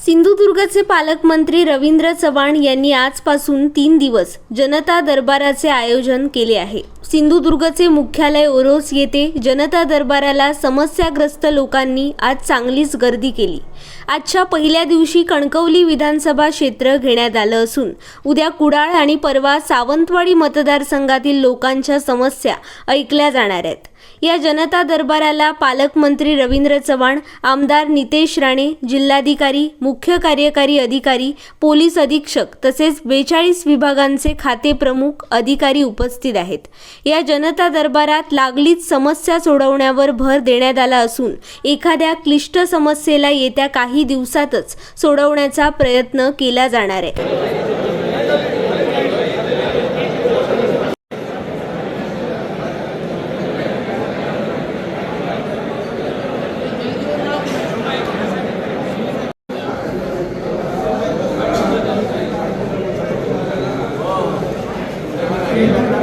सिंधुदुर्गचे पालकमंत्री रवींद्र चव्हाण यांनी आजपासून 3 दिवस जनता दरबाराचे आयोजन केले आहे। सिंधुदुर्गचे मुख्यालय ओरोस येथे जनता दरबाराला समस्याग्रस्त लोकांनी आज चांगलीच गर्दी केली। आजच्या पहिल्या दिवशी कणकवली विधानसभा क्षेत्र घेण्यात आलं असून उद्या कुडाळ आणि परवा सावंतवाडी मतदारसंघातील लोकांच्या समस्या ऐकल्या जाणार आहेत। या जनता दरबाराला पालकमंत्री रवींद्र चव्हाण, आमदार नितेश राणे, जिल्हाधिकारी, मुख्य कार्यकारी अधिकारी, पोलीस अधीक्षक तसेच 42 विभागांचे खाते प्रमुख अधिकारी उपस्थित आहेत। या जनता दरबारात लागलीच समस्या सोडवण्यावर भर देण्यात आला असून एखाद्या क्लिष्ट समस्येला येत्या काही दिवसातच सोडवण्याचा प्रयत्न केला जाणार आहे। Gracias.